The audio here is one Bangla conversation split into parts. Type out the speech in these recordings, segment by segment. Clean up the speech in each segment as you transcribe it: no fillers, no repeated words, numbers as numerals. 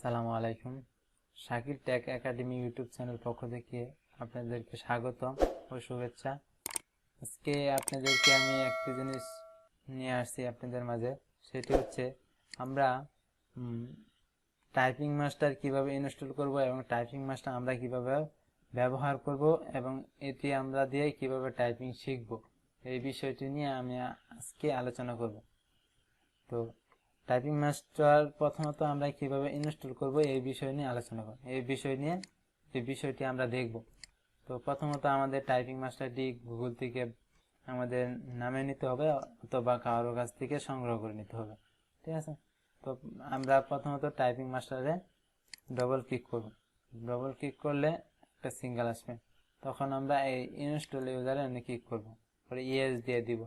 আসসালামু আলাইকুম। Shakil tech academy YouTube channel পক্ষ থেকে আপনাদেরকে স্বাগত ও শুভেচ্ছা। আজকে আপনাদেরকে আমি একটা জিনিস নিয়ে আসছি আপনাদের মাঝে, সেটি হচ্ছে আমরা টাইপিং মাস্টার কিভাবে ইনস্টল করব এবং টাইপিং মাস্টার আমরা কিভাবে ব্যবহার করব এবং এটি আমরা দিয়ে কিভাবে টাইপিং শিখব, এই বিষয়টি নিয়ে আমি আজকে আলোচনা করব। তো টাইপিং মাস্টার প্রথমত আমরা কিভাবে ইনস্টল করব এই বিষয় নিয়ে আলোচনা করব, এই বিষয়টি আমরা দেখব। তো প্রথমত আমাদের টাইপিং মাস্টারটি গুগল থেকে আমাদের নামে নিতে হবে অথবা কারোর কাছ থেকে সংগ্রহ করে নিতে হবে, ঠিক আছে। তো আমরা প্রথমত টাইপিং মাস্টারে ডবল ক্লিক করব। ডবল ক্লিক করলে একটা সিঙ্গেল আসবে, তখন আমরা এই ইনস্টল ইউজারে ক্লিক করব, পরে ইয়েস দিয়ে দিব,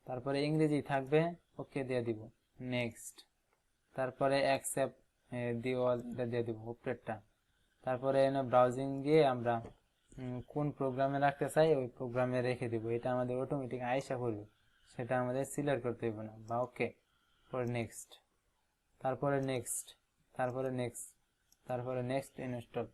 তারপরে ইংরেজি থাকবে ওকে দিয়ে দিব, নেক্সট, তারপরে অ্যাকসেপ্ট দি অল এটা দিয়ে দিব উপরেরটা। তারপরে এনে ব্রাউজিং গিয়ে আমরা কোন প্রোগ্রামে রাখতে চাই ওই প্রোগ্রামে রেখে দিব, এটা আমাদের অটোমেটিক আইসা করবে, সেটা আমাদের সিলেক্ট করতে হবে না, বা ওকে, পরে নেক্সট, তারপরে নেক্সট, তারপরে নেক্সট, তারপরে নেক্সট ইনস্টল।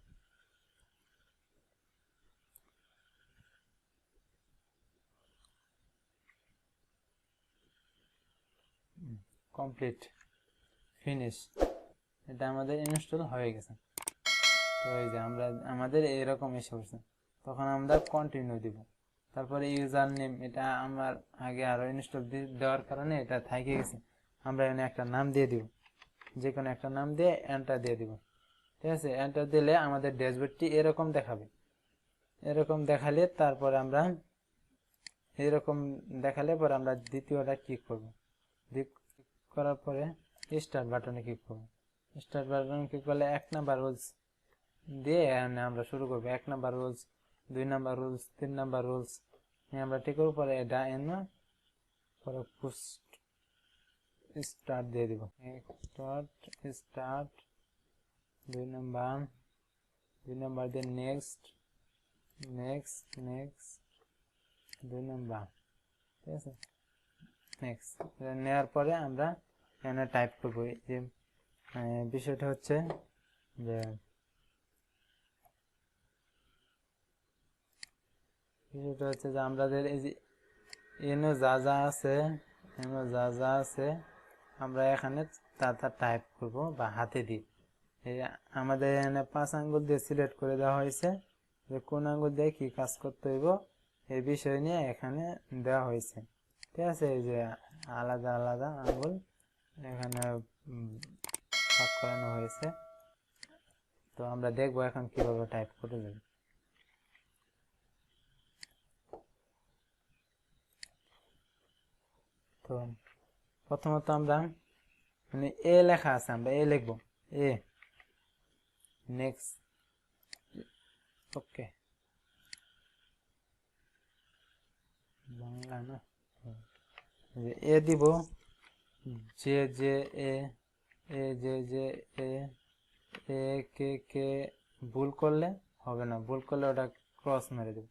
কমপ্লিট, ফিনিশ, এটা আমাদের ইনস্টল হয়ে গেছে। তো এই যে আমাদের এরকম এসে পড়ছে, তখন আমরা কন্টিনিউ দিব। তারপরে ইউজার নেম, এটা আমার আগে আরো ইনস্টল দেওয়ার কারণে এটা থেকে গেছে, আমরা এখানে একটা নাম দিয়ে দিব, যে কোনো একটা নাম দিয়ে এন্টার দিয়ে দিব, ঠিক আছে। এন্টার দিলে আমাদের ড্যাশবোর্ডটি এরকম দেখাবে, এরকম দেখালে তারপরে আমরা পরে আমরা দ্বিতীয়টা ক্লিক করব, ক্লিক করার পরে স্টার্ট বাটনে ক্লিক করব। স্টার্ট বাটনে ক্লিক করলে 1 নাম্বার রুলস দিয়ে আমরা শুরু করবো। 1 number rules, 2 number rules, 3 number rules আমরা ঠিক করবো, পরে এটা এনে পরে স্টার্ট দিয়ে দিব, স্টার্ট 2 নাম্বার দিয়ে নেক্সট, নেক্সট, নেক্সট 2 নাম্বার, ঠিক আছে, নেক্সট। নেওয়ার পরে আমরা এখানে টাইপ করবো। যে বিষয়টা হচ্ছে যে আমাদের এই যে এনে যা যা আছে আমরা এখানে তা টাইপ করব বা হাতে দিই। এই আমাদের এখানে 5 আঙ্গুল দিয়ে সিলেক্ট করে দেওয়া হয়েছে যে কোন আঙ্গুল দিয়ে কি কাজ করতে হইব, এই বিষয় নিয়ে এখানে দেওয়া হয়েছে, ঠিক আছে। এই যে আলাদা আলাদা আঙ্গুল এখানে ভাগ করানো হয়েছে। তো আমরা দেখবো এখন কিভাবে টাইপ করে দেব। তো প্রথমত আমরা এ লেখা আছে, আমরা এ লিখবো, এ, নেক্সট, ওকে, বাংলা না, এ দিব, যে যে এ, যে এ, এ কে কে, ভুল করলে হবে না, ভুল করলে ওটা ক্রস মেরে দেব।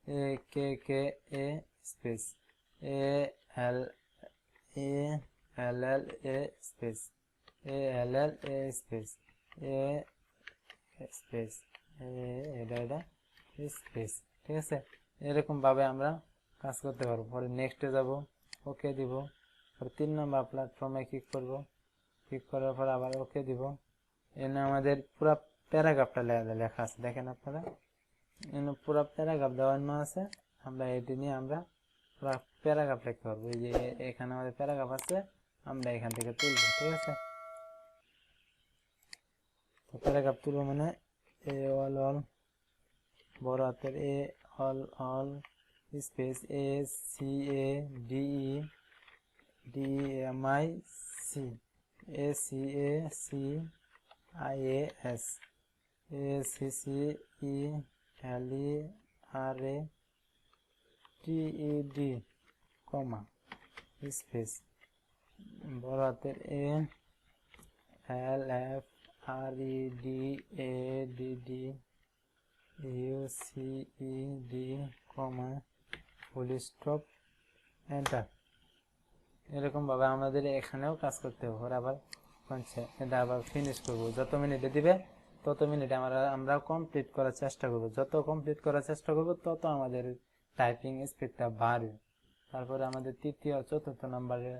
এ কে কে এ স্পেস, এ এল এ স্পেস, এ এল এল এ স্পেস, এ স্পেস, এটা স্পেস, ঠিক আছে। এরকম ভাবে আমরা কাজ করতে পারবো। পরে নেক্সটে যাব, ওকে দিব, পরে 3 নম্বর প্ল্যাটফর্মে ক্লিক করব, ক্লিক করার পর আবার ওকে দিব। এখানে আমাদের পুরো প্যারাগ্রাফটা লেখা আছে, দেখেন আপনারা, এখানে পুরো প্যারাগ্রাফ দেওয়ানো আছে। আমরা এটি নিয়ে আমরা পুরো প্যারাগ্রাফ লিখতে পারবো। এই যে এখানে আমাদের প্যারাগ্রাফ আছে, আমরা এখান থেকে তুলবো, ঠিক আছে। তো প্যারাগ্রাফ তুলবো মানে এ অল বড় হাতের A L space A C A D M I C, A C I A S, A C C E L E R A T E D, comma, space, বড় হাতের A L F R E D A D D U C E D, comma, full stop, enter. এরকম ভাবে আমাদের এখানেও কাজ করতে হবে। আবার এটা আবার ফিনিশ করব। যত মিনিটে দিবে তত মিনিটে আমরা কমপ্লিট করার চেষ্টা করব। যত কমপ্লিট করার চেষ্টা করব তত আমাদের টাইপিং স্পিডটা বাড়বে। তারপরে আমাদের তৃতীয় চতুর্থ নম্বরে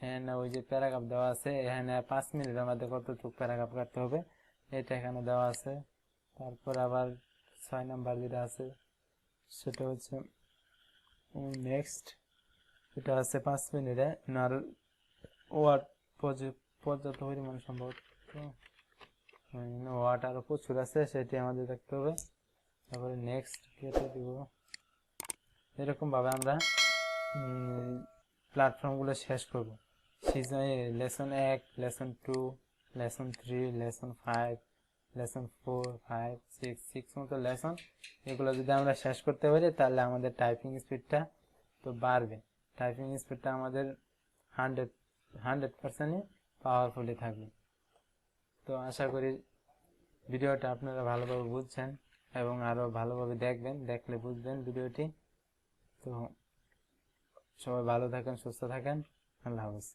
এখানে ওই যে প্যারাগ্রাফ দেওয়া আছে, এখানে 5 মিনিটের মধ্যে কতটুকু প্যারাগ্রাফ কাটতে হবে এটা এখানে দেওয়া আছে। তারপর আবার 6 নাম্বার যেটা আছে সেটা হচ্ছে নেক্সট, এটা আছে 5 মিনিটে আর ওয়ার্ড পর্যাপ্ত পরিমাণ সম্ভব ওয়ার্ড আরো প্রচুর আছে, সেটি আমাদের দেখতে হবে। তারপরে নেক্সট কেটে দিব। এরকম ভাবে আমরা প্ল্যাটফর্মগুলো শেষ করব। Lesson 1, lesson 2, lesson 3, lesson 5, lesson 4, 5, 6 মতো লেসন, এগুলো যদি আমরা শেষ করতে পারি তাহলে আমাদের টাইপিং স্পিডটা তো বাড়বে। টাইপিং স্পিডটা আমাদের 100% পাওয়ারফুলি থাকবে। তো আশা করি ভিডিওটা আপনারা ভালোভাবে বুঝছেন এবং আরো ভালোভাবে দেখবেন, দেখলে বুঝবেন ভিডিওটি। তো সবাই ভালো থাকেন, সুস্থ থাকেন, আল্লাহ হাফেজ।